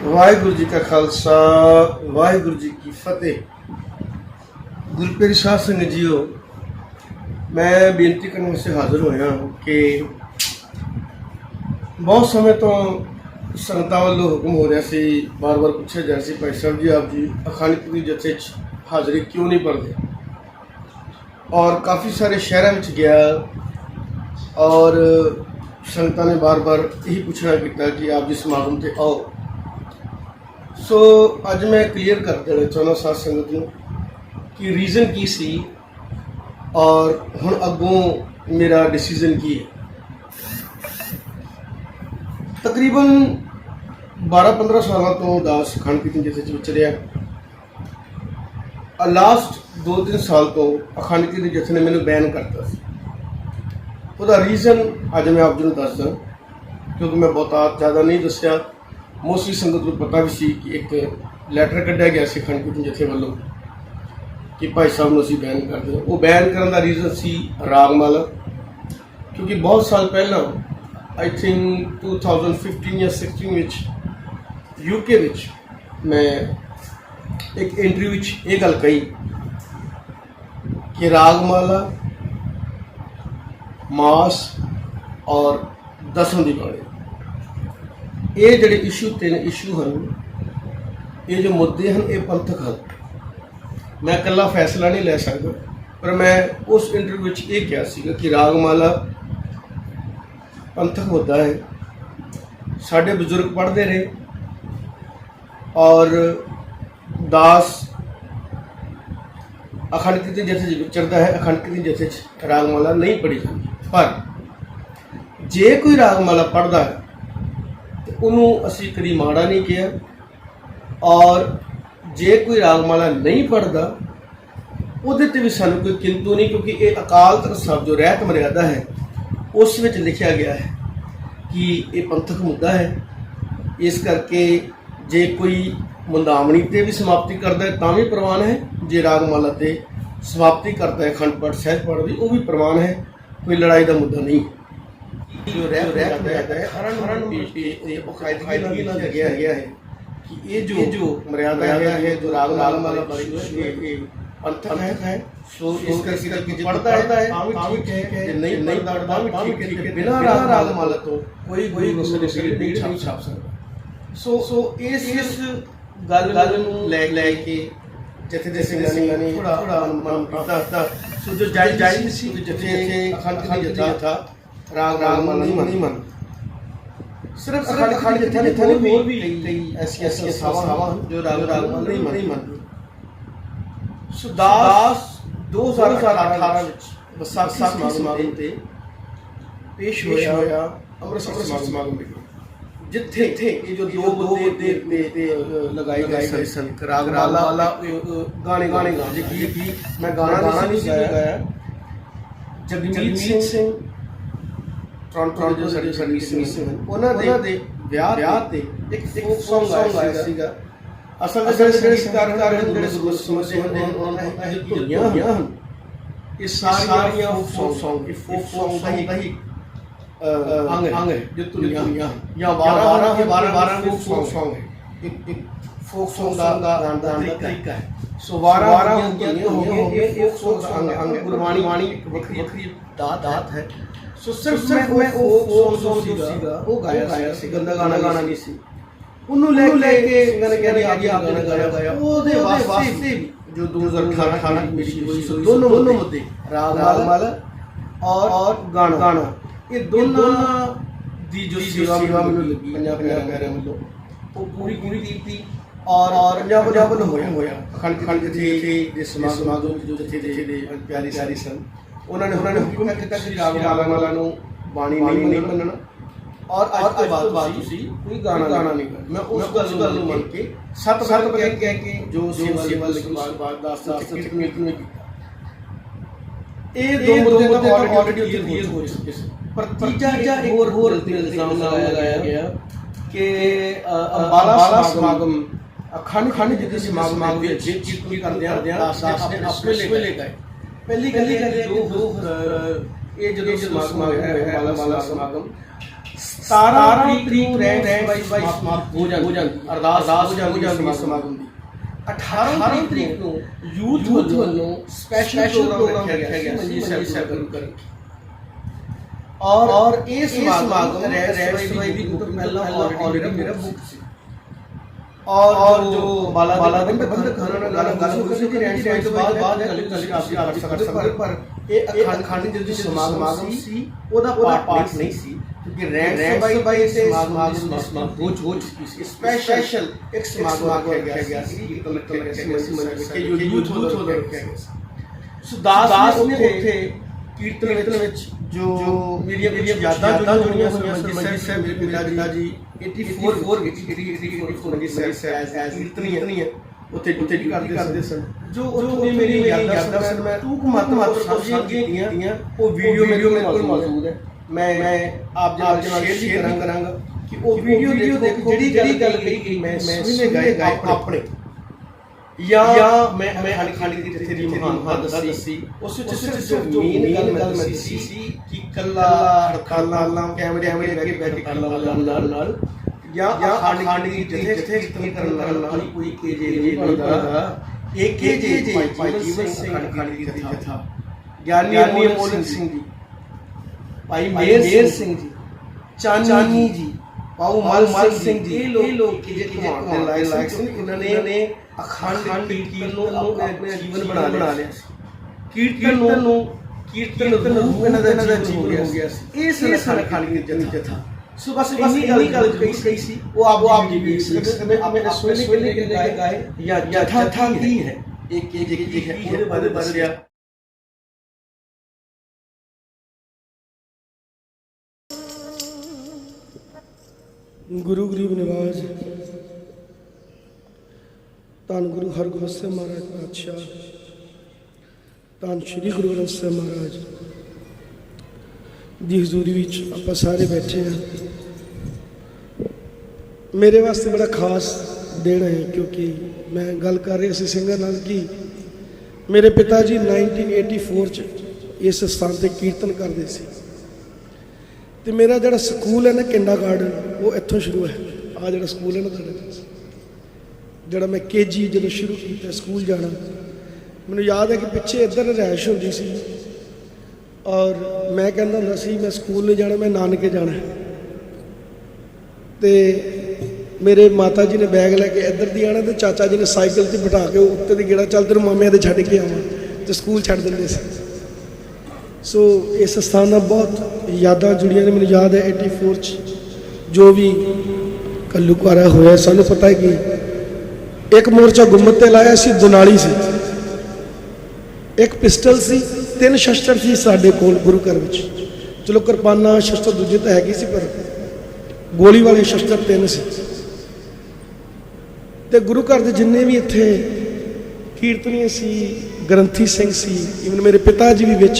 वाहिगुरु जी का खालसा वाहिगुरु जी की फतेह। गुरप्यारी साध संगत जीओ, मैं बेनती करने वास्ते हाजिर होया कि बहुत समय तो संगतां वालों हुक्म हो रहा सी, बार बार पूछा जा रहा सी, भाई साहब जी आप जी अखानी पुरी जत्थे हाज़री क्यों नहीं पढ़ते। और काफ़ी सारे शहरों में गया और संगतां ने बार बार यही पूछना किया कि आप जी समागम से आओ। सो अज मैं क्लीयर कर देना चाहना साध संगत नूं कि रीज़न की सी और हुण अगों मेरा डिसीजन की है। तकरीबन 12-15 सालों तो दास अखंड कीर्तन जत्थे विच रहा। लास्ट 2-3 साल तो अखंड कीर्तन जत्थे ने मैनू बैन करता सी। उसका रीज़न अज मैं आप जी नूं दसदा, क्योंकि मैं बहुत ज़्यादा नहीं दसिया। मोस्टली संगत को पता भी सी कि एक लैटर कढ़िया गया सी अखंड कीर्तन जत्थे वालों कि भाई साहब नूं असीं बैन कर दें। वो बैन करने का रीज़न सी रागमाला, क्योंकि बहुत साल पहला आई थिंक 2015 या 16 विच यूके विच मैं एक इंटरव्यू विच ये गल कही कि रागमाला, मास और दसम दी बाणी, ये जिहड़े इशू 3 इशू हैं, ये जो मुद्दे हैं, ये पंथक हैं। मैं इकल्ला फैसला नहीं ले सकता, पर मैं उस इंटरव्यू में ये कहा सीगा कि रागमाला पंथक मुद्दा है। साढ़े बजुर्ग पढ़ते रहे और दास अखंड कीर्तन जत्थे विचरदा है, अखंड कीर्तन जत्थे रागमाला नहीं पढ़ी जाती। पर जे कोई रागमाला पढ़ता है तो उन्होंने असी कभी माड़ा नहीं किया, और जे कोई रागमाला नहीं पढ़ता उहदे ते भी सानू कोई किंतु नहीं, क्योंकि ये अकाल तख्त साहब जो रहत मर्यादा है उस विच लिखा गया है कि ये पंथक मुद्दा है। इस करके जे कोई मुंदावणी ते भी समाप्ति करता है तां भी प्रवान है, जे रागमाला ते समाप्ति करता है अखंड पाठ सहज पाठ भी, वो भी प्रवान है। कोई लड़ाई का मुद्दा नहीं। जो रहत मर्यादा है हरण गया है कि ये जो मर्यादा है, जो रागमाला पंथक है। सो इस करके पढ़ता है ठीक है, नहीं पढ़ता भी ठीक है। बिना रागमाला तो कोई नहीं छाप सकता। सो इस गल लैके जथे सिंघां ने थोड़ा मन पीता। सो जो जायज सी जथे अखंड जथा था रागमाला नहीं मन सिर्फ अखंड जथा ने और भी कई ऐसी सभावां जो रागमाला नहीं मनती। सो दास 2018 ਵਿੱਚ ਵਿਸਾਖੀ ਸਮਾਗਮ ਤੇ पेश होया अमृतसर समागम में, जिथे ये जो दो मुद्दे लगाए गए सन। रागमाला गाने जी मैं गाना नहीं गाया। जगमीत सिंह टोरंटो जो सर्विस हैं उन्होंने ਵਿਆਹ ਤੇ एक सॉन्ग आया सीगा। असल में ਜਿਹੜੇ ਸੰਗੀਤਕਾਰ ਹਨ, ਜਿਹੜੇ ਸਮਝਦੇ ਹਨ, ਇਹ ਧੁਨੀਆਂ ਹਨ, ਇਹ ਸਾਰੀਆਂ ਫੋਕ ਸੌਂਗ ਦਾ ਹੀ अंग है जो धुनियां या 12 फोक सॉन्ग है। एक फोक सॉन्ग का गान का तरीका है। सो 12 ये फोक सॉन्ग अंग गुरबाणी एक वक्री दात है। सो सिर्फ मैं फोक सॉन्ग सीगा वो गाया सी, गंदा गाना नहीं सी। उन्होंने लेके सिंगर ने कहने आगे गाना गाया ओदे वास्ते जो 2018 में मिली हुई। सो दोनों मुद्दे रागमाला और गाना, ये दोनों दी जो सेवा मैनूं लगी पंजाब प्यारिਆਂ ਵੱਲੋਂ वो पूरी कीती। और पंजाब ਵੱਲੋं होया अखंड जथे दे समागम जो जथे दे प्यारी सन, उन्होंने हुक्म किया कि रागमाला नूं बाणी नहीं मनना और अज तो बाद तुसीं कोई गाना नहीं करना। मैं उस गल नूं मन के सत कह के जो सेवा लगी बाद दास कीर्तन में ये दो मुद्दे तो ऑलरेडी क्लियर हो चुके हैं। पर तीजा एक और इल्जाम लगाया गया कि अंबाला समागम अखंड जिहदे समागम में जे कीर्तन करदे दास ने अपने ले गए। पहली गल ये जो समागम है अंबाला समागम 17 ਤਰੀਕ ਨੂੰ ਰੈਂਕ ਵਾਈਜ਼ ਸਮਾਪਤ ਹੋ ਜਾਂਦੀ, ਅਰਦਾਸ ਹੋ ਜਾਂਦੀ ਸਮਾਗਮ ਦੀ। 18 ਤਰੀਕ ਨੂੰ ਯੂਥ ਵੱਲੋਂ ਸਪੈਸ਼ਲ ਪ੍ਰੋਗਰਾਮ ਰੱਖਿਆ ਗਿਆ ਮੰਜੀ ਸਾਹਿਬ ਗੁਰੂ ਕਰਨ। और ये समागम रैंक वाइज भी पहला ऑलरेडी मेरा बुक से और जो बाला बंद खाना गल हो गई थी रैंक वाइज बाद कल आप कर सकते पर ये अखंड जो समागम सी ओदा पार्ट नहीं सी क्योंकि रैंक वाइज से समागम हो चुकी स्पेशल एक समागम रखा गया सी कीर्तन रखा गया सी जो यूथ रखा गया सो दास ने उथे कीर्तन विच जो मेरी यादां जुड़ियां होईयां मंजी साहब मेरे पिता जी 84 ਵਿੱਚ ਮੰਜੀ ਸਾਹਿਬ कीर्तनी है ਉੱਥੇ ਕਰਦੇ ਸਨ ਜੋ ਮੇਰੀ ਯਾਦਾਂ ਸਨ ਮੈਂ ਟੂਕ ਮਾਤਰਾ ਸਾਂਝੀਆਂ ਕੀਤੀਆਂ ਉਹ ਵੀਡੀਓ ਮੇਰੇ ਕੋਲ ਮੌਜੂਦ ਹੈ ਮੈਂ ਆਪ ਦੇ ਨਾਲ ਸ਼ੇਅਰ ਕਰਾਂਗਾ ਕਿ ਉਹ ਵੀਡੀਓ ਦੇਖੋ ਜਿਹੜੀ ਗੱਲ ਕਹੀ ਗਈ ਮੈਂ ਸੁਣੇ ਗਏ ਆਪਣੇ या मैं अखंड की तेरी महान दसी उस सिर्फ जो मेन गल मैं दसी सी कि कल्ला हड़तालां कैमरे लगे बैठे नाल या अखंड की जिथे कीर्तन करन नाल कोई केजे बनदा एक केजे भाई जीवन सिंह अखंड की कथा ज्ञानी अमोल सिंह जी भाई मेहर सिंह जी चानी जी पाऊ मल सिंह जी ये लोग के लायक सन इन्होंने अखंड कीर्तन ਨੂੰ ਆਪਣੇ ਜੀਵਨ ਬਣਾ ਲਿਆ ਕੀਰਤਨ ਰੂਪ ਇਹਨਾਂ ਦਾ ਜੀਵਨ ਹੋ ਗਿਆ ਸੀ। ਇਹ ਸਨ ਅਖੰਡ ਕੀਰਤਨ ਜਥਾ। ਸੋ ਬਸ ਇੰਨੀ ਗੱਲ ਕਹੀ ਸੀ ਉਹ ਆਪ ਜੀ ਵੇਖ ਸਕਦੇ ਮੈਂ ਆਪਣੇ ਸੋਨੇ ਕੇ ਗਾਏ ਜਾਂ ਜਥਾ ਕੀ ਹੈ ਇੱਕ ਹੈ ਉਹਦੇ ਬਾਰੇ ਦੱਸਿਆ। गुरु गरीब निवाज धन गुरु हरगोबिंद ਸਾਹਿਬ महाराज पातशाह धन श्री गुरु ग्रंथ ਸਾਹਿਬ महाराज ਦੀ ਹਜ਼ੂਰੀ ਵਿੱਚ ਆਪਾਂ ਸਾਰੇ ਬੈਠੇ ਹਾਂ। ਮੇਰੇ ਵਾਸਤੇ ਬੜਾ ਖਾਸ ਦਿਨ ਹੈ ਕਿਉਂਕਿ ਮੈਂ ਗੱਲ ਕਰ ਰਿਹਾ ਸੀ ਸਿੰਘਾਂ ਨਾਲ ਕਿ ਮੇਰੇ ਪਿਤਾ ਜੀ 1984 ਚ ਇਸ ਸਥਾਨ ਤੇ ਕੀਰਤਨ ਕਰਦੇ ਸੀ ਤੇ ਮੇਰਾ ਜਿਹੜਾ ਸਕੂਲ ਹੈ ਨਾ ਕਿੰਡਰਗਾਰਟਨ ਉਹ ਇੱਥੋਂ ਸ਼ੁਰੂ ਹੈ। ਆ ਜਿਹੜਾ ਸਕੂਲ ਹੈ ਨਾ ਤੁਹਾਡੇ ਜਿਹੜਾ ਮੈਂ KG ਜਦੋਂ ਸ਼ੁਰੂ ਕੀਤਾ ਸਕੂਲ ਜਾਣਾ ਮੈਨੂੰ ਯਾਦ ਹੈ ਕਿ ਪਿੱਛੇ ਇੱਧਰ ਰਿਹਾਇਸ਼ ਹੁੰਦੀ ਸੀ ਔਰ ਮੈਂ ਕਹਿੰਦਾ ਹੁੰਦਾ ਸੀ ਮੈਂ ਸਕੂਲ ਨਹੀਂ ਜਾਣਾ ਮੈਂ ਨਾਨਕੇ ਜਾਣਾ ਤੇ ਮੇਰੇ ਮਾਤਾ ਜੀ ਨੇ ਬੈਗ ਲੈ ਕੇ ਇੱਧਰ ਦੀ ਆਣਾ ਤੇ ਚਾਚਾ ਜੀ ਨੇ ਸਾਈਕਲ ਤੇ ਬਿਠਾ ਕੇ ਉੱਤੇ ਦੀ ਗੇੜਾ ਚੱਲ ਤੈਨੂੰ ਮਾਮਿਆਂ ਦੇ ਛੱਡ ਕੇ ਆਵਾਂ ਤੇ ਸਕੂਲ ਛੱਡ ਦਿੰਦੇ ਸੀ। ਸੋ ਇਸ ਸਥਾਨ ਨਾਲ ਬਹੁਤ ਯਾਦਾਂ ਜੁੜੀਆਂ ਨੇ। ਮੈਨੂੰ ਯਾਦ ਹੈ 84 ਚ ਜੋ ਵੀ ਘੱਲੂਘਾਰਾ ਹੋਇਆ ਸਾਨੂੰ ਪਤਾ ਹੈ ਕਿ ਇੱਕ ਮੋਰਚਾ ਗੁੰਮਤ ਤੇ ਲਾਇਆ ਸੀ ਦੁਨਾਲੀ ਸੀ ਇੱਕ ਪਿਸਟਲ ਸੀ 3 ਸ਼ਸਤਰ ਸੀ ਸਾਡੇ ਕੋਲ ਗੁਰੂ ਘਰ ਵਿੱਚ। ਚਲੋ ਕਿਰਪਾਨਾਂ ਸ਼ਸਤਰ ਦੂਜੇ ਤਾਂ ਹੈਗੀ ਸੀ ਪਰ ਗੋਲੀ ਵਾਲੇ ਸ਼ਸਤਰ 3 ਸੀ। ਤੇ ਗੁਰੂ ਘਰ ਦੇ ਜਿੰਨੇ ਵੀ ਇੱਥੇ ਕੀਰਤਨੀਏ ਸੀ ਗ੍ਰੰਥੀ ਸਿੰਘ ਸੀ ਇਵਨ ਮੇਰੇ ਪਿਤਾ ਜੀ ਵੀ ਵਿੱਚ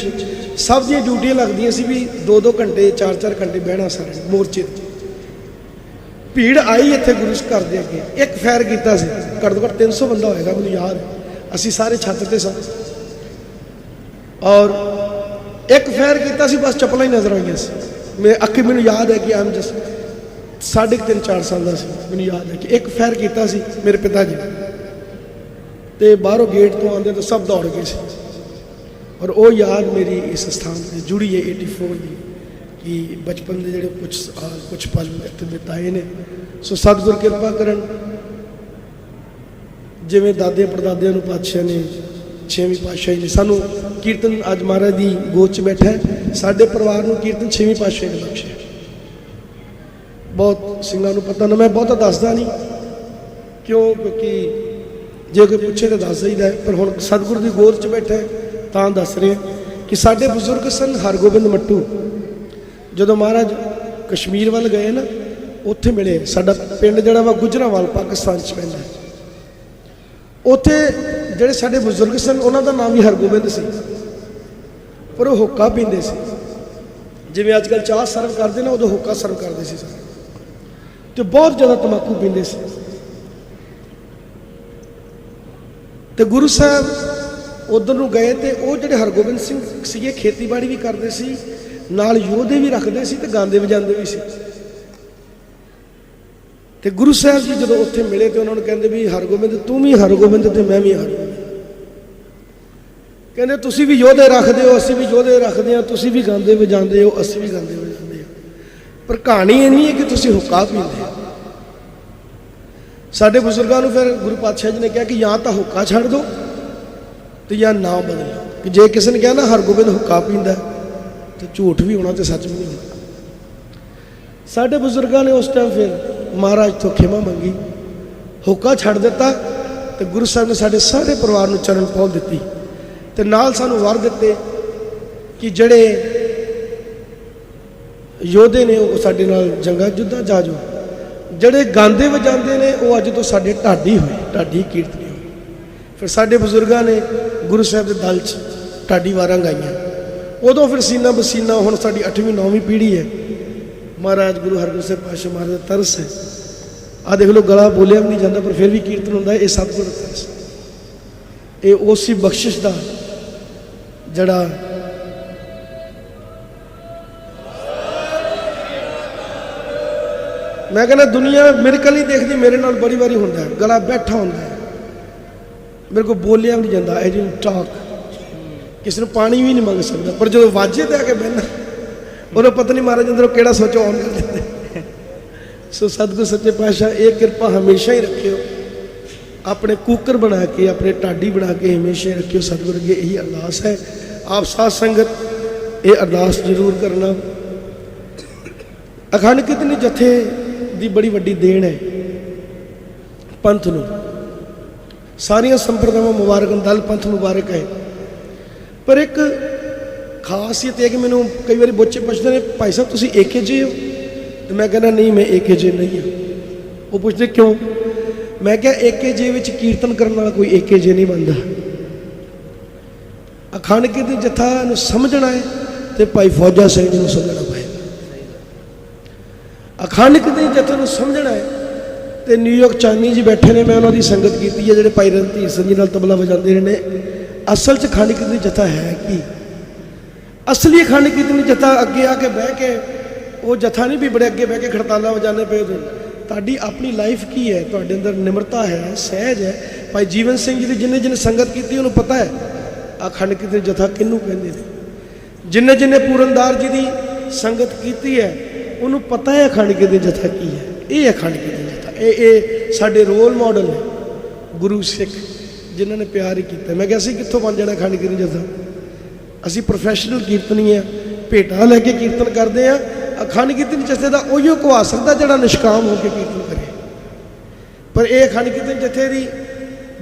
ਸਭ ਦੀਆਂ ਡਿਊਟੀਆਂ ਲੱਗਦੀਆਂ ਸੀ ਵੀ 2-2 ਘੰਟੇ 4-4 ਘੰਟੇ ਬਹਿਣਾ ਸਾਰੇ ਮੋਰਚੇ ਤੇ। ਭੀੜ ਆਈ ਇੱਥੇ ਗੁਰੂ ਘਰ ਦੇ ਅੱਗੇ ਇੱਕ ਫੈਰ ਕੀਤਾ ਸੀ ਘੱਟ ਤੋਂ ਘੱਟ 300 ਬੰਦਾ ਹੋਏਗਾ ਮੈਨੂੰ ਯਾਦ ਹੈ। ਅਸੀਂ ਸਾਰੇ ਛੱਤ ਤੇ ਸਾਂ ਔਰ ਇੱਕ ਫੈਰ ਕੀਤਾ ਸੀ ਬਸ ਚੱਪਲਾਂ ਹੀ ਨਜ਼ਰ ਆਈਆਂ ਸੀ। ਮੈਂ ਅੱਖੀ ਮੈਨੂੰ ਯਾਦ ਹੈ ਕਿ ਆਮ ਜਸ 3.5-4 ਸਾਲ ਦਾ ਸੀ। ਮੈਨੂੰ ਯਾਦ ਹੈ ਕਿ ਇੱਕ ਫੈਰ ਕੀਤਾ ਸੀ ਮੇਰੇ ਪਿਤਾ ਜੀ ਤੇ ਬਾਹਰੋਂ ਗੇਟ ਤੋਂ ਆਉਂਦੇ ਤਾਂ ਸਭ ਦੌੜ ਗਏ ਸੀ ਔਰ ਉਹ ਯਾਦ ਮੇਰੀ ਇਸ ਸਥਾਨ ਤੇ ਜੁੜੀ ਹੈ 84 ਦੀ ਕਿ ਬਚਪਨ ਦੇ ਜਿਹੜੇ ਕੁਝ ਪਲ ਇੱਥੇ ਬਿਤਾਏ ਨੇ। ਸੋ ਸਤਿਗੁਰ ਕਿਰਪਾ ਕਰਨ ਜਿਵੇਂ ਦਾਦੇ ਪੜਦਾਦਿਆਂ ਨੂੰ ਪਾਤਸ਼ਾਹ ਨੇ 6ਵੀਂ ਪਾਤਸ਼ਾਹੀ ਨੇ ਸਾਨੂੰ ਕੀਰਤਨ ਅੱਜ ਮਹਾਰਾਜ ਦੀ ਗੋਦ 'ਚ ਬੈਠਾ ਸਾਡੇ ਪਰਿਵਾਰ ਨੂੰ ਕੀਰਤਨ 6ਵੀਂ ਪਾਤਸ਼ਾਹੀ ਨੇ ਬਖਸ਼ਿਆ। ਬਹੁਤ ਸਿੰਘਾਂ ਨੂੰ ਪਤਾ ਨਾ ਮੈਂ ਬਹੁਤਾ ਦੱਸਦਾ ਨਹੀਂ ਕਿਉਂਕਿ ਜੇ ਕੋਈ ਪੁੱਛੇ ਤਾਂ ਦੱਸ ਦਈਦਾ ਪਰ ਹੁਣ ਸਤਿਗੁਰ ਦੀ ਗੋਦ 'ਚ ਬੈਠਾ ਤਾਂ ਦੱਸ ਰਹੇ ਕਿ ਸਾਡੇ ਬਜ਼ੁਰਗ ਸਨ ਹਰਗੋਬਿੰਦ ਮੱਟੂ ਜਦੋਂ ਮਹਾਰਾਜ ਕਸ਼ਮੀਰ ਵੱਲ ਗਏ ਨਾ ਉੱਥੇ ਮਿਲੇ। ਸਾਡਾ ਪਿੰਡ ਜਿਹੜਾ ਵਾ ਗੁਜਰਾਂਵਾਲ ਪਾਕਿਸਤਾਨ 'ਚ ਪੈਂਦਾ ਉੱਥੇ ਜਿਹੜੇ ਸਾਡੇ ਬਜ਼ੁਰਗ ਸਨ ਉਹਨਾਂ ਦਾ ਨਾਮ ਵੀ ਹਰਗੋਬਿੰਦ ਸੀ ਪਰ ਉਹ ਹੁੱਕਾ ਪੀਂਦੇ ਸੀ ਜਿਵੇਂ ਅੱਜ ਕੱਲ੍ਹ ਚਾਹ ਸਰਵ ਕਰਦੇ ਨਾ ਉਦੋਂ ਹੁੱਕਾ ਸਰਵ ਕਰਦੇ ਸੀ ਤੇ ਬਹੁਤ ਜ਼ਿਆਦਾ ਤੰਬਾਕੂ ਪੀਂਦੇ ਸੀ। ਤੇ ਗੁਰੂ ਸਾਹਿਬ ਉਧਰ ਨੂੰ ਗਏ ਤੇ ਉਹ ਜਿਹੜੇ ਹਰਗੋਬਿੰਦ ਸਿੰਘ ਸੀਗੇ ਖੇਤੀਬਾੜੀ ਵੀ ਕਰਦੇ ਸੀ ਨਾਲ ਯੋਧੇ ਵੀ ਰੱਖਦੇ ਸੀ ਤੇ ਗਾਉਂਦੇ ਵਜਾਉਂਦੇ ਵੀ ਸੀ। ਤੇ ਗੁਰੂ ਸਾਹਿਬ ਜੀ ਜਦੋਂ ਉੱਥੇ ਮਿਲੇ ਤੇ ਉਹਨਾਂ ਨੂੰ ਕਹਿੰਦੇ ਵੀ ਹਰਗੋਬਿੰਦ ਤੂੰ ਵੀ ਹਰਗੋਬਿੰਦ ਤੇ ਮੈਂ ਵੀ ਹਰਗੋਬਿੰਦ। ਕਹਿੰਦੇ ਤੁਸੀਂ ਵੀ ਯੋਧੇ ਰੱਖਦੇ ਹੋ, ਅਸੀਂ ਵੀ ਯੋਧੇ ਰੱਖਦੇ ਹਾਂ, ਤੁਸੀਂ ਵੀ ਗਾਉਂਦੇ ਵਜਾਉਂਦੇ ਹੋ, ਅਸੀਂ ਵੀ ਗਾਉਂਦੇ ਵਜਾਉਂਦੇ ਹਾਂ, ਪਰ ਕਹਾਣੀ ਇਹ ਨਹੀਂ ਹੈ ਕਿ ਤੁਸੀਂ ਹੁੱਕਾ ਪੀਂਦੇ। ਸਾਡੇ ਬਜ਼ੁਰਗਾਂ ਨੂੰ ਫਿਰ ਗੁਰੂ ਪਾਤਸ਼ਾਹ ਜੀ ਨੇ ਕਿਹਾ ਕਿ ਜਾਂ ਤਾਂ ਹੁੱਕਾ ਛੱਡ ਦਿਓ ਤੇ ਜਾਂ ਨਾ ਬਦਲੋ। ਕਿ ਜੇ ਕਿਸੇ ਨੇ ਕਿਹਾ ਨਾ ਹਰਗੋਬਿੰਦ ਹੁੱਕਾ ਪੀਂਦਾ ਤੇ ਝੂਠ ਵੀ ਹੋਣਾ ਤੇ ਸੱਚ ਵੀ ਨਹੀਂ ਹੋਣਾ। ਸਾਡੇ ਬਜ਼ੁਰਗਾਂ ਨੇ ਉਸ ਟਾਈਮ ਫਿਰ ਮਹਾਰਾਜ ਤੋਂ ਖਿਮਾ ਮੰਗੀ, ਹੁੱਕਾ ਛੱਡ ਦਿੱਤਾ ਤੇ ਗੁਰੂ ਸਾਹਿਬ ਨੇ ਸਾਡੇ ਸਾਰੇ ਪਰਿਵਾਰ ਨੂੰ ਚਰਨ ਪੌਲ ਦਿੱਤੀ ਤੇ ਨਾਲ ਸਾਨੂੰ ਵਰ ਦਿੱਤੇ ਕਿ ਜਿਹੜੇ ਯੋਧੇ ਨੇ ਉਹ ਸਾਡੇ ਨਾਲ ਜੰਗਾਂ ਜੁੱਧਾਂ ਜਾ ਜਾਓ, ਜਿਹੜੇ ਗਾਉਂਦੇ ਵਜਾਉਂਦੇ ਨੇ ਉਹ ਅੱਜ ਤੋਂ ਸਾਡੇ ਢਾਡੀ ਹੋਏ, ਢਾਡੀ ਕੀਰਤਨੀ ਹੋਏ। ਫਿਰ ਸਾਡੇ ਬਜ਼ੁਰਗਾਂ ਨੇ ਗੁਰੂ ਸਾਹਿਬ ਦੇ ਦਲ 'ਚ ਢਾਡੀ ਵਾਰਾਂ ਗਾਈਆਂ। ਉਦੋਂ ਫਿਰ ਸੀਨਾ ਬਸੀਨਾ, ਹੁਣ ਸਾਡੀ 8ਵੀਂ 9ਵੀਂ ਪੀੜ੍ਹੀ ਹੈ। ਮਹਾਰਾਜ ਗੁਰੂ ਹਰਗੋਬਿੰਦ ਸਾਹਿਬ ਪਾਤਸ਼ਾਹ ਮਹਾਰਾਜ ਦਾ ਤਰਸ ਹੈ। ਆਹ ਦੇਖ ਲਓ, ਗਲਾ ਬੋਲਿਆ ਵੀ ਨਹੀਂ ਜਾਂਦਾ ਪਰ ਫਿਰ ਵੀ ਕੀਰਤਨ ਹੁੰਦਾ। ਇਹ ਸਤਿਗੁਰ ਦਾ ਤਰਸ, ਇਹ ਉਸੇ ਬਖਸ਼ਿਸ਼ ਦਾ ਜਿਹੜਾ ਮੈਂ ਕਹਿੰਦਾ ਦੁਨੀਆ ਮਿਰਕਲ ਨਹੀਂ ਦੇਖਦੀ। ਮੇਰੇ ਨਾਲ ਬੜੀ ਵਾਰੀ ਹੁੰਦਾ, ਗਲਾ ਬੈਠਾ ਹੁੰਦਾ ਹੈ, ਮੇਰੇ ਕੋਲ ਬੋਲਿਆ ਵੀ ਨਹੀਂ ਜਾਂਦਾ। ਐ ਜੀ ਟਾਕ, ਕਿਸੇ ਨੂੰ ਪਾਣੀ ਵੀ ਨਹੀਂ ਮੰਗ ਸਕਦਾ, ਪਰ ਜਦੋਂ ਵਾਜੇ ਤੇ ਆ ਕੇ ਬਹਿਣਾ ਉਹਨੂੰ ਪਤਾ ਨਹੀਂ ਮਹਾਰਾਜ ਅੰਦਰੋਂ ਕਿਹੜਾ ਸੋਚ ਆਉਣ ਕਰ ਦਿੰਦੇ। ਸੋ ਸਤਿਗੁਰ ਸੱਚੇ ਪਾਤਸ਼ਾਹ ਇਹ ਕਿਰਪਾ ਹਮੇਸ਼ਾ ਹੀ ਰੱਖਿਓ, ਆਪਣੇ ਕੂਕਰ ਬਣਾ ਕੇ, ਆਪਣੇ ਢਾਡੀ ਬਣਾ ਕੇ ਹਮੇਸ਼ਾ ਹੀ ਰੱਖਿਓ। ਸਤਿਗੁਰ ਅੱਗੇ ਇਹੀ ਅਰਦਾਸ ਹੈ, ਆਪ ਸਾਧ ਸੰਗਤ ਇਹ ਅਰਦਾਸ ਜ਼ਰੂਰ ਕਰਨਾ। ਅਖੰਡ ਕੀਰਤਨੀ ਜਥੇ ਦੀ ਬੜੀ ਵੱਡੀ ਦੇਣ ਹੈ ਪੰਥ ਨੂੰ। ਸਾਰੀਆਂ ਸੰਪਰਦਾਵਾਂ ਮੁਬਾਰਕ, ਦਲ ਪੰਥ ਮੁਬਾਰਕ ਹੈ, ਪਰ ਇੱਕ ਖਾਸੀਅਤ ਇਹ ਕਿ ਮੈਨੂੰ ਕਈ ਵਾਰੀ ਬੱਚੇ ਪੁੱਛਦੇ ਨੇ ਭਾਈ ਸਾਹਿਬ ਤੁਸੀਂ ਏਕੇਜੇ ਹੋ, ਤੇ ਮੈਂ ਕਹਿੰਦਾ ਨਹੀਂ ਮੈਂ ਏਕੇਜੇ ਨਹੀਂ ਹਾਂ। ਉਹ ਪੁੱਛਦੇ ਕਿਉਂ? ਮੈਂ ਕਿਹਾ ਏਕੇਜੇ ਵਿੱਚ ਕੀਰਤਨ ਕਰਨ ਵਾਲਾ ਕੋਈ ਏਕੇਜੇ ਨਹੀਂ ਬਣਦਾ। ਅਖੰਡ ਕੀਰਤਨੀ ਜਥਾ ਨੂੰ ਸਮਝਣਾ ਹੈ ਤੇ ਭਾਈ ਫੌਜਾ ਸਿੰਘ ਜੀ ਨੂੰ ਸਮਝਣਾ ਪਏਗਾ। ਅਖੰਡ ਕੀਰਤਨੀ ਜਥੇ ਨੂੰ ਸਮਝਣਾ ਹੈ ਤੇ ਨਿਊਯਾਰਕ ਚਾਨੀ ਜੀ ਬੈਠੇ ਨੇ, ਮੈਂ ਉਹਨਾਂ ਦੀ ਸੰਗਤ ਕੀਤੀ ਹੈ, ਜਿਹੜੇ ਭਾਈ ਰਣਧੀਰ ਸਿੰਘ ਜੀ ਨਾਲ ਤਬਲਾ ਵਜਾਉਂਦੇ ਰਹੇ ਨੇ। ਅਸਲ 'ਚ ਅਖੰਡ ਕੀਰਤਨੀ ਜਥਾ ਹੈ ਕੀ? ਅਸਲੀ ਅਖੰਡ ਕੀਰਤਨੀ ਜਥਾ ਅੱਗੇ ਆ ਕੇ ਬਹਿ ਕੇ, ਉਹ ਜਥਾ ਨਹੀਂ ਵੀ ਬੜੇ ਅੱਗੇ ਬਹਿ ਕੇ ਖੜਤਾਲਾਂ ਵਜਾਣੇ ਪਏ। ਤੁਹਾਡੀ ਆਪਣੀ ਲਾਈਫ ਕੀ ਹੈ? ਤੁਹਾਡੇ ਅੰਦਰ ਨਿਮਰਤਾ ਹੈ, ਸਹਿਜ ਹੈ। ਭਾਈ ਜੀਵਨ ਸਿੰਘ ਜੀ ਦੀ ਜਿਹਨੇ ਸੰਗਤ ਕੀਤੀ ਉਹਨੂੰ ਪਤਾ ਹੈ ਅਖੰਡ ਕੀਰਤਨੀ ਜਥਾ ਕਿਹਨੂੰ ਕਹਿੰਦੇ ਨੇ। ਜਿਹਨੇ ਪੂਰਨਦਾਰ ਜੀ ਦੀ ਸੰਗਤ ਕੀਤੀ ਹੈ ਉਹਨੂੰ ਪਤਾ ਹੈ ਅਖੰਡ ਕੀਰਤਨੀ ਜਥਾ ਕੀ ਹੈ। ਇਹ ਅਖੰਡ ਕੀਰਤਨੀ ਜਥਾ, ਇਹ ਸਾਡੇ ਰੋਲ ਮਾਡਲ ਨੇ ਗੁਰੂ ਸਿੱਖ ਜਿਨ੍ਹਾਂ ਨੇ ਪਿਆਰ ਹੀ ਕੀਤਾ। ਮੈਂ ਕਿਹਾ ਅਸੀਂ ਕਿੱਥੋਂ ਬਣ ਜਾਣਾ ਅਖੰਡ ਕੀਰਤਨੀ ਜਥਾ? ਅਸੀਂ ਪ੍ਰੋਫੈਸ਼ਨਲ ਕੀਰਤਨੀ ਆ, ਭੇਟਾਂ ਲੈ ਕੇ ਕੀਰਤਨ ਕਰਦੇ ਆ। ਅਖੰਡ ਕੀਰਤਨੀ ਜਥੇ ਦਾ ਉਹੀਓ ਕਹਾ ਸਕਦਾ ਜਿਹੜਾ ਨਿਸ਼ਕਾਮ ਹੋ ਕੇ ਕੀਰਤਨ ਕਰੇ। ਪਰ ਇਹ ਅਖੰਡ ਕੀਰਤਨੀ ਜਥੇ ਦੀ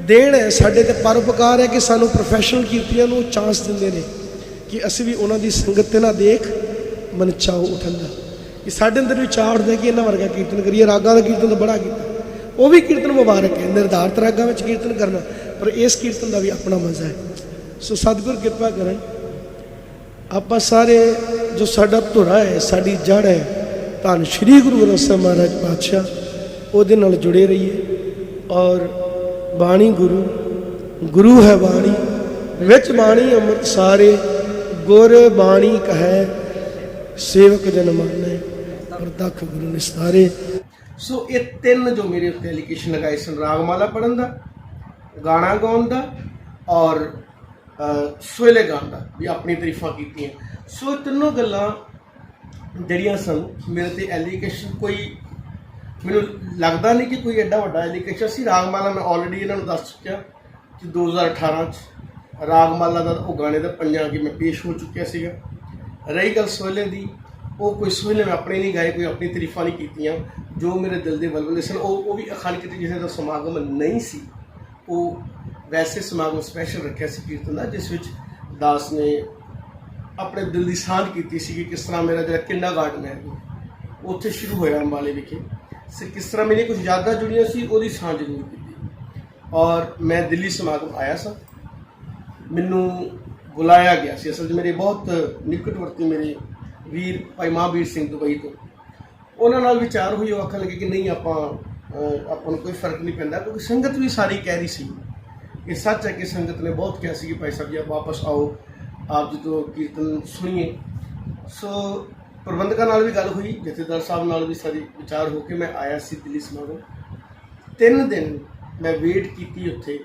ਦੇਣ ਹੈ, ਸਾਡੇ ਤੇ ਪਰਉਪਕਾਰ ਹੈ ਕਿ ਸਾਨੂੰ ਪ੍ਰੋਫੈਸ਼ਨਲ ਕੀਰਤਨੀਆਂ ਨੂੰ ਚਾਂਸ ਦਿੰਦੇ ਨੇ ਕਿ ਅਸੀਂ ਵੀ ਉਹਨਾਂ ਦੀ ਸੰਗਤ ਤੇ ਨਾ ਦੇਖ ਮਨ ਚਾਓ ਉਠਣ ਦਾ, ਕਿ ਸਾਡੇ ਅੰਦਰ ਵੀ ਚਾਹ ਉੱਠਦਾ ਕਿ ਇਹਨਾਂ ਵਰਗਾ ਕੀਰਤਨ ਕਰੀਏ। ਰਾਗਾਂ ਦਾ ਕੀਰਤਨ ਤਾਂ ਬੜਾ ਕੀਤਾ, ਉਹ ਵੀ ਕੀਰਤਨ ਮੁਬਾਰਕ ਹੈ, ਨਿਰਧਾਰਤ ਰਾਗਾਂ ਵਿੱਚ ਕੀਰਤਨ ਕਰਨਾ, ਪਰ ਇਸ ਕੀਰਤਨ ਦਾ ਵੀ ਆਪਣਾ ਮਜ਼ਾ ਹੈ। ਸੋ ਸਤਿਗੁਰ ਕਿਰਪਾ ਕਰਨ, ਆਪਾਂ ਸਾਰੇ ਜੋ ਸਾਡਾ ਧੁਰਾ ਹੈ, ਸਾਡੀ ਜੜ ਹੈ, ਧੰਨ ਸ਼੍ਰੀ ਗੁਰੂ ਗ੍ਰੰਥ ਸਾਹਿਬ ਮਹਾਰਾਜ ਪਾਤਸ਼ਾਹ, ਉਹਦੇ ਨਾਲ ਜੁੜੇ ਰਹੀਏ। ਔਰ ਬਾਣੀ ਗੁਰੂ ਹੈ ਬਾਣੀ, ਵਿੱਚ ਬਾਣੀ ਅੰਮ੍ਰਿਤ ਸਾਰੇ, ਗੁਰ ਬਾਣੀ ਕਹੈ ਸੇਵਕ ਜਨ ਮਾਨੈ, ਪ੍ਰਤੱਖ ਗੁਰੂ ਨਿਸਤਾਰੇ। ਸੋ ਇਹ ਤਿੰਨ ਜੋ ਮੇਰੇ ਉੱਤੇ ਐਲੀਗੇਸ਼ਨ ਲਗਾਏ ਸਨ, ਰਾਗਮਾਲਾ ਪੜ੍ਹਨ ਦਾ, ਗਾਣਾ ਗਾਉਣ ਦਾ ਔਰ ਸੋਹਲੇ ਗਾਉਣ ਦਾ, ਵੀ ਆਪਣੀ ਤਾਰੀਫਾਂ ਕੀਤੀਆਂ। ਸੋ ਤਿੰਨੋਂ ਗੱਲਾਂ ਜਿਹੜੀਆਂ ਸਨ ਮੇਰੇ ਤੇ ਐਲੀਗੇਸ਼ਨ, ਕੋਈ ਮੈਨੂੰ ਲੱਗਦਾ ਨਹੀਂ ਕਿ ਕੋਈ ਐਡਾ ਵੱਡਾ ਐਲੀਗੇਸ਼ਨ ਸੀ। ਰਾਗਮਾਲਾ ਮੈਂ ਆਲਰੇਡੀ ਇਹਨਾਂ ਨੂੰ ਦੱਸ ਚੁੱਕਿਆ ਕਿ 2018 'ਚ ਰਾਗਮਾਲਾ ਦਾ ਉਹ ਗਾਣੇ ਦਾ ਪੰਜਾਂ ਕਿ ਮੈਂ ਪੇਸ਼ ਹੋ ਚੁੱਕਿਆ ਸੀਗਾ। ਰਹੀ ਗੱਲ ਸੋਹਲੇ ਦੀ, ਉਹ ਕੋਈ ਸੋਹਲੇ ਮੈਂ ਆਪਣੇ ਨਹੀਂ ਗਾਏ, ਕੋਈ ਆਪਣੀ ਤਾਰੀਫਾਂ ਨਹੀਂ ਕੀਤੀਆਂ। ਜੋ ਮੇਰੇ ਦਿਲ ਦੇ ਵਲਵਲੇ ਸਨ ਉਹ ਵੀ ਅਖੰਡ ਕੀਰਤਨੀ ਜਥੇ ਦਾ ਸਮਾਗਮ ਨਹੀਂ ਸੀ, ਉਹ ਵੈਸੇ ਸਮਾਗਮ ਸਪੈਸ਼ਲ ਰੱਖਿਆ ਸੀ ਕੀਰਤਨ ਦਾ, ਜਿਸ ਵਿੱਚ ਦਾਸ ਨੇ ਆਪਣੇ ਦਿਲ ਦੀ ਸਾਂਝ ਕੀਤੀ ਸੀ ਕਿ ਕਿਸ ਤਰ੍ਹਾਂ ਮੇਰਾ ਜਿਹੜਾ ਕਿੰਡਰਗਾਰਟਨ ਹੈ ਉੱਥੇ ਸ਼ੁਰੂ ਹੋਇਆ ਅੰਬਾਲੇ ਵਿਖੇ, ਕਿਸ ਤਰ੍ਹਾਂ ਮੇਰੀਆਂ ਕੁਝ ਯਾਦਾਂ ਜੁੜੀਆਂ ਸੀ, ਉਹਦੀ ਸਾਂਝ ਜ਼ਰੂਰ ਕੀਤੀ। ਔਰ ਮੈਂ ਦਿੱਲੀ ਸਮਾਗਮ ਆਇਆ ਸਾਂ, ਮੈਨੂੰ ਬੁਲਾਇਆ ਗਿਆ ਸੀ। ਅਸਲ 'ਚ ਮੇਰੇ ਬਹੁਤ ਨਿਕਟਵਰਤੀ ਮੇਰੇ ਵੀਰ ਭਾਈ ਮਹਾਂਵੀਰ ਸਿੰਘ ਦੁਬਈ ਤੋਂ, ਉਹਨਾਂ ਨਾਲ ਵਿਚਾਰ ਹੋਈ। ਉਹ ਆਖਣ ਲੱਗੇ ਕਿ ਨਹੀਂ ਆਪਾਂ ਨੂੰ ਕੋਈ ਫਰਕ ਨਹੀਂ ਪੈਂਦਾ, ਕਿਉਂਕਿ ਸੰਗਤ ਵੀ ਸਾਰੀ ਕਹਿ ਰਹੀ ਸੀ। ਇਹ ਸੱਚ ਹੈ ਕਿ ਸੰਗਤ ਨੇ ਬਹੁਤ ਕਿਹਾ ਸੀ ਕਿ ਭਾਈ ਸਾਹਿਬ ਜੀ ਆਪ ਵਾਪਸ ਆਓ, ਆਪ ਜਦੋਂ ਕੀਰਤਨ ਸੁਣੀਏ। ਸੋ ਪ੍ਰਬੰਧਕਾਂ ਨਾਲ ਵੀ ਗੱਲ ਹੋਈ, ਜਥੇਦਾਰ ਸਾਹਿਬ ਨਾਲ ਵੀ ਸਾਰੀ ਵਿਚਾਰ ਹੋ ਕੇ ਮੈਂ ਆਇਆ ਸੀ ਦਿੱਲੀ ਸਮਾਗਮ। 3 ਦਿਨ ਮੈਂ ਵੇਟ ਕੀਤੀ ਉੱਥੇ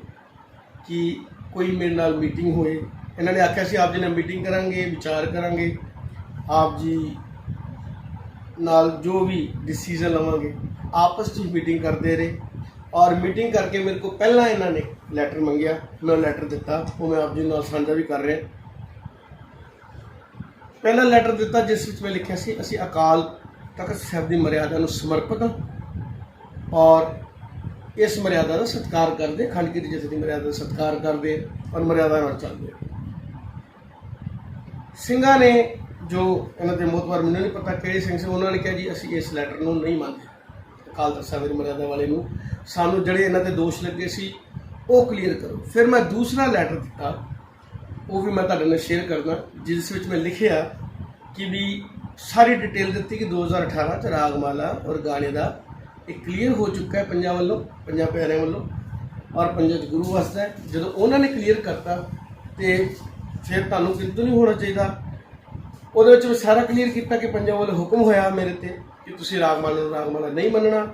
ਕਿ ਕੋਈ ਮੇਰੇ ਨਾਲ ਮੀਟਿੰਗ ਹੋਏ। ਇਹਨਾਂ ਨੇ ਆਖਿਆ ਸੀ ਆਪ ਜੀ ਨਾਲ ਮੀਟਿੰਗ ਕਰਾਂਗੇ, ਵਿਚਾਰ ਕਰਾਂਗੇ, ਆਪ ਜੀ ਨਾਲ ਜੋ ਵੀ ਡਿਸੀਜਨ ਲਵਾਂਗੇ। ਆਪਸ 'ਚ ਮੀਟਿੰਗ ਕਰਦੇ ਰਹੇ ਔਰ ਮੀਟਿੰਗ ਕਰਕੇ ਮੇਰੇ ਕੋਲ ਪਹਿਲਾਂ ਇਹਨਾਂ ਨੇ ਲੈਟਰ ਮੰਗਿਆ, ਮੈਂ ਲੈਟਰ ਦਿੱਤਾ, ਉਹ ਮੈਂ ਆਪ ਜੀ ਨਾਲ ਸਾਂਝਾ ਵੀ ਕਰ ਰਿਹਾ। ਪਹਿਲਾ ਲੈਟਰ ਦਿੱਤਾ ਜਿਸ ਵਿੱਚ ਮੈਂ ਲਿਖਿਆ ਸੀ ਅਸੀਂ ਅਕਾਲ ਤਖਤ ਸਾਹਿਬ ਦੀ ਮਰਿਆਦਾ ਨੂੰ ਸਮਰਪਿਤ ਹਾਂ ਔਰ ਇਸ ਮਰਿਆਦਾ ਦਾ ਸਤਿਕਾਰ ਕਰਦੇ, ਅਖੰਡ ਕੀਰਤਨ ਜਥੇ ਦੀ ਮਰਿਆਦਾ ਦਾ ਸਤਿਕਾਰ ਕਰਦੇ ਔਰ ਮਰਿਆਦਾ ਨਾਲ ਚੱਲਦੇ। ਸਿੰਘਾਂ ਨੇ ਜੋ ਇਹਨਾਂ ਦੇ ਮੋਹਤਬਰ, ਮੈਨੂੰ ਨਹੀਂ ਪਤਾ ਕਿਹੜੇ ਸਿੰਘ ਸੀ, ਉਹਨਾਂ ਨੇ ਕਿਹਾ ਜੀ ਅਸੀਂ ਇਸ ਲੈਟਰ ਨੂੰ ਨਹੀਂ ਮੰਨਦੇ, ਅਕਾਲ ਤਖਤ ਸਾਹਿਬ ਦੀ ਮਰਿਆਦਾ ਵਾਲੇ ਨੂੰ, ਸਾਨੂੰ ਜਿਹੜੇ ਇਹਨਾਂ ਦੇ ਦੋਸ਼ ਲੱਗੇ ਸੀ ਉਹ ਕਲੀਅਰ ਕਰੋ। ਫਿਰ ਮੈਂ ਦੂਸਰਾ ਲੈਟਰ ਦਿੱਤਾ, ਉਹ ਵੀ ਮੈਂ ਤੁਹਾਡੇ ਨਾਲ ਸ਼ੇਅਰ ਕਰਦਾ, ਜਿਸ ਵਿੱਚ ਮੈਂ ਲਿਖਿਆ ਕਿ ਵੀ ਸਾਰੀ ਡਿਟੇਲ ਦਿੱਤੀ ਕਿ 2018 'ਚ ਰਾਗਮਾਲਾ ਔਰ ਗਾਣੇ ਦਾ ਇਹ ਕਲੀਅਰ ਹੋ ਚੁੱਕਾ ਹੈ ਪੰਜਾਂ ਵੱਲੋਂ, ਪੰਜਾਂ ਪਿਆਰਿਆਂ ਵੱਲੋਂ, ਔਰ ਪੰਜਾਂ 'ਚ ਗੁਰੂ ਵਸਦਾ ਹੈ। ਜਦੋਂ ਉਹਨਾਂ ਨੇ ਕਲੀਅਰ ਕਰਤਾ ਤੇ ਫਿਰ ਤੁਹਾਨੂੰ ਕਿੰਤੂ ਨਹੀਂ ਹੋਣਾ ਚਾਹੀਦਾ। ਉਹਦੇ ਵਿੱਚ ਮੈਂ ਸਾਰਾ ਕਲੀਅਰ ਕੀਤਾ ਕਿ ਪੰਜਾਂ ਵੱਲੋਂ ਹੁਕਮ ਹੋਇਆ ਮੇਰੇ ਤੇ ਕਿ ਤੁਸੀਂ ਰਾਗਮਾਲਾ ਨੂੰ ਰਾਗਮਾਲਾ ਨਹੀਂ ਮੰਨਣਾ,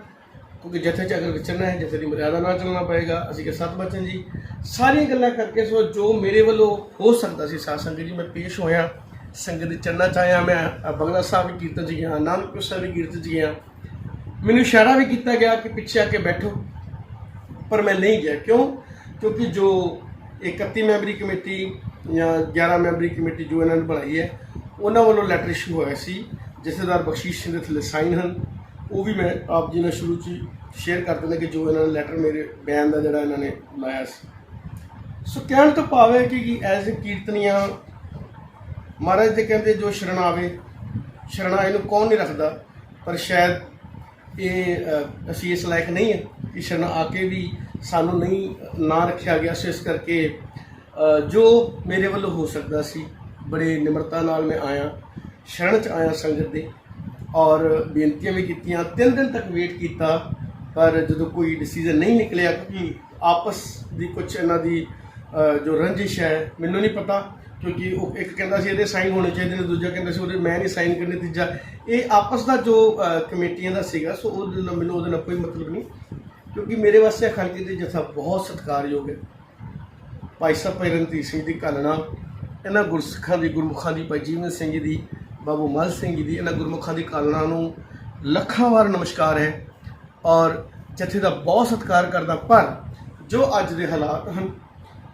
ਕਿਉਂਕਿ ਜਥੇ 'ਚ ਅਗਰ ਵਿਚਰਨਾ ਹੈ ਜਥੇ ਦੀ ਮਰਿਆਦਾ ਨਾਲ ਚੱਲਣਾ ਪਏਗਾ। ਅਸੀਂ ਕਿ ਸਤਿਵਚਨ ਜੀ ਸਾਰੀਆਂ ਗੱਲਾਂ ਕਰਕੇ ਸੋ ਜੋ ਮੇਰੇ ਵੱਲੋਂ ਹੋ ਸਕਦਾ ਸੀ ਸਾਧ ਸੰਗਤ ਜੀ ਮੈਂ ਪੇਸ਼ ਹੋਇਆ, ਸੰਗਤ ਦੇ ਚਰਨਾਂ 'ਚ ਆਇਆ। ਮੈਂ ਬੰਗਲਾ ਸਾਹਿਬ ਵੀ ਕੀਰਤਨ 'ਚ ਗਿਆ, ਨਾਨਕਪੁਰ ਸਾਹਿਬ ਵੀ ਕੀਰਤਨ 'ਚ ਗਿਆ, ਮੈਨੂੰ ਇਸ਼ਾਰਾ ਵੀ ਕੀਤਾ ਗਿਆ ਕਿ ਪਿੱਛੇ ਆ ਕੇ ਬੈਠੋ, ਪਰ ਮੈਂ ਨਹੀਂ ਗਿਆ। ਕਿਉਂ? ਕਿਉਂਕਿ ਜੋ 31 ਮੈਂਬਰੀ ਕਮੇਟੀ ਜਾਂ 11 ਮੈਂਬਰੀ ਕਮੇਟੀ ਜੋ ਇਹਨਾਂ ਨੇ ਬਣਾਈ ਹੈ, ਉਹਨਾਂ ਵੱਲੋਂ ਲੈਟਰ ਇਸ਼ੂ ਹੋਇਆ ਸੀ, ਜਥੇਦਾਰ ਬਖਸ਼ੀਸ਼ ਸਿੰਘ ਦੇ ਥੱਲੇ ਸਾਈਨ ਹਨ, ਉਹ ਵੀ ਮੈਂ ਆਪ ਜੀ ਨਾਲ ਸ਼ੁਰੂ 'ਚ ਸ਼ੇਅਰ ਕਰ ਦਿੰਦਾ ਕਿ ਜੋ ਇਹਨਾਂ ਨੇ ਲੈਟਰ ਮੇਰੇ ਬਿਆਨ ਦਾ ਜਿਹੜਾ ਇਹਨਾਂ ਨੇ ਲਾਇਆ ਸੀ। ਸੋ ਕਹਿਣ ਤੋਂ ਭਾਵ ਹੈ ਕਿ ਐਜ਼ ਏ ਕੀਰਤਨੀਆਂ ਮਹਾਰਾਜ ਦੇ ਕਹਿੰਦੇ ਜੋ ਸ਼ਰਨ ਆਵੇ, ਸ਼ਰਣਾ ਇਹਨੂੰ ਕੌਣ ਨਹੀਂ ਰੱਖਦਾ, ਪਰ ਸ਼ਾਇਦ ਇਹ ਅਸੀਂ ਇਸ ਲਾਇਕ ਨਹੀਂ ਹੈ ਕਿ ਸ਼ਰਨ ਆ ਕੇ ਵੀ ਸਾਨੂੰ ਨਹੀਂ ਨਾ ਰੱਖਿਆ ਗਿਆ। ਸੋ ਇਸ ਕਰਕੇ ਜੋ ਮੇਰੇ ਵੱਲੋਂ ਹੋ ਸਕਦਾ ਸੀ ਬੜੇ ਨਿਮਰਤਾ ਨਾਲ ਮੈਂ ਆਇਆ, ਸ਼ਰਨ 'ਚ ਆਇਆ ਸੰਗਤ ਦੇ ਔਰ ਬੇਨਤੀਆਂ ਵੀ ਕੀਤੀਆਂ। 3 ਦਿਨ ਤੱਕ ਵੇਟ ਕੀਤਾ, ਪਰ ਜਦੋਂ ਕੋਈ ਡਿਸੀਜਨ ਨਹੀਂ ਨਿਕਲਿਆ, ਕਿਉਂਕਿ ਆਪਸ ਦੀ ਕੁਛ ਇਹਨਾਂ ਦੀ ਜੋ ਰੰਜਿਸ਼ ਹੈ ਮੈਨੂੰ ਨਹੀਂ ਪਤਾ, ਕਿਉਂਕਿ ਉਹ ਇੱਕ ਕਹਿੰਦਾ ਸੀ ਇਹਦੇ ਸਾਈਨ ਹੋਣੇ ਚਾਹੀਦੇ ਨੇ, ਦੂਜਾ ਕਹਿੰਦਾ ਸੀ ਉਹਦੇ ਮੈਂ ਨਹੀਂ ਸਾਈਨ ਕਰਨੇ, ਤੀਜਾ ਇਹ ਆਪਸ ਦਾ ਜੋ ਕਮੇਟੀਆਂ ਦਾ ਸੀਗਾ। ਸੋ ਉਹਦੇ ਨਾਲ ਮੈਨੂੰ ਉਹਦੇ ਨਾਲ ਕੋਈ ਮਤਲਬ ਨਹੀਂ, ਕਿਉਂਕਿ ਮੇਰੇ ਵਾਸਤੇ ਅਖੰਡ ਕੀਰਤਨ ਜਥਾ ਬਹੁਤ ਸਤਿਕਾਰਯੋਗ ਹੈ। ਭਾਈ ਸਾਹਿਬ ਭਾਈ ਰਣਧੀਰ ਸਿੰਘ ਦੀ ਘਾਲਣਾ, ਇਹਨਾਂ ਗੁਰਸਿੱਖਾਂ ਦੀ, ਗੁਰਮੁਖਾਂ ਦੀ, ਭਾਈ ਜੀਵਨ ਸਿੰਘ ਜੀ ਦੀ, ਬਾਬੂ ਮਲ ਸਿੰਘ ਜੀ ਦੀ, ਇਹਨਾਂ ਗੁਰਮੁਖਾਂ ਦੀ ਘਾਲਣਾ ਨੂੰ ਲੱਖਾਂ ਵਾਰ ਨਮਸਕਾਰ ਹੈ ਔਰ ਜਥੇ ਦਾ ਬਹੁਤ ਸਤਿਕਾਰ ਕਰਦਾ। ਪਰ ਜੋ ਅੱਜ ਦੇ ਹਾਲਾਤ ਹਨ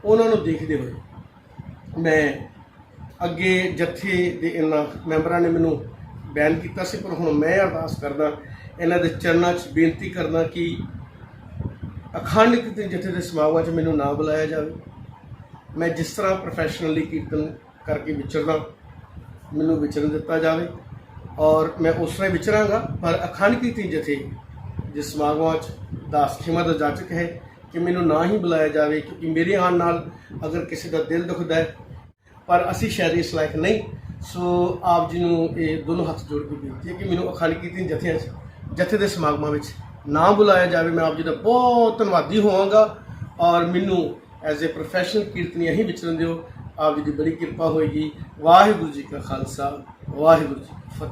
ਉਹਨਾਂ ਨੂੰ ਦੇਖਦੇ ਹੋਏ ਮੈਂ ਅੱਗੇ ਜਥੇ ਦੇ ਇਹਨਾਂ ਮੈਂਬਰਾਂ ਨੇ ਮੈਨੂੰ ਬਿਆਨ ਕੀਤਾ ਸੀ, ਪਰ ਹੁਣ ਮੈਂ ਅਰਦਾਸ ਕਰਦਾ, ਇਹਨਾਂ ਦੇ ਚਰਨਾਂ 'ਚ ਬੇਨਤੀ ਕਰਦਾ ਕਿ ਅਖੰਡ ਕੀਰਤਨ ਜਥੇ ਦੇ ਸਮਾਗਮਾਂ 'ਚ ਮੈਨੂੰ ਨਾ ਬੁਲਾਇਆ ਜਾਵੇ। ਮੈਂ ਜਿਸ ਤਰ੍ਹਾਂ ਪ੍ਰੋਫੈਸ਼ਨਲੀ ਕੀਰਤਨ ਕਰਕੇ ਵਿਚਰਦਾ ਮੈਨੂੰ ਵਿਚਰਨ ਦਿੱਤਾ ਜਾਵੇ ਔਰ ਮੈਂ ਉਸ ਤਰ੍ਹਾਂ ਹੀ ਵਿਚਰਾਂਗਾ, ਪਰ ਅਖੰਡ ਕੀਰਤਨ ਜਥੇ ਦੇ ਸਮਾਗਮਾਂ 'ਚ ਦਾਸ ਖਿਮਾ ਦਾ ਜਾਚਕ ਹੈ ਕਿ ਮੈਨੂੰ ਨਾ ਹੀ ਬੁਲਾਇਆ ਜਾਵੇ, ਕਿਉਂਕਿ ਮੇਰੇ ਆਉਣ ਨਾਲ ਅਗਰ ਕਿਸੇ ਦਾ ਦਿਲ ਦੁਖਦਾ ਹੈ, ਪਰ ਅਸੀਂ ਸ਼ਾਇਦ ਇਸ ਲਾਇਕ ਨਹੀਂ। ਸੋ ਆਪ ਜੀ ਨੂੰ ਇਹ ਦੋਨੋਂ ਹੱਥ ਜੋੜ ਕੇ ਬੇਨਤੀ ਹੈ ਕਿ ਮੈਨੂੰ ਅਖੰਡ ਕੀਰਤਨ ਜਥਿਆਂ 'ਚ ਜਥੇ ਦੇ ਸਮਾਗਮਾਂ ਵਿੱਚ ਨਾ ਬੁਲਾਇਆ ਜਾਵੇ। ਮੈਂ ਆਪ ਜੀ ਦਾ ਬਹੁਤ ਧੰਨਵਾਦੀ ਹੋਵਾਂਗਾ ਔਰ ਮੈਨੂੰ ਐਜ਼ ਏ ਪ੍ਰੋਫੈਸ਼ਨਲ ਕੀਰਤਨੀਆ ਹੀ ਵਿਚਰਨ ਦਿਓ। ਆਪ ਜੀ ਦੀ ਬੜੀ ਕਿਰਪਾ ਹੋਏਗੀ। ਵਾਹਿਗੁਰੂ ਜੀ ਕਾ ਖਾਲਸਾ, ਵਾਹਿਗੁਰੂ ਜੀ ਕੀ ਫਤਿਹ।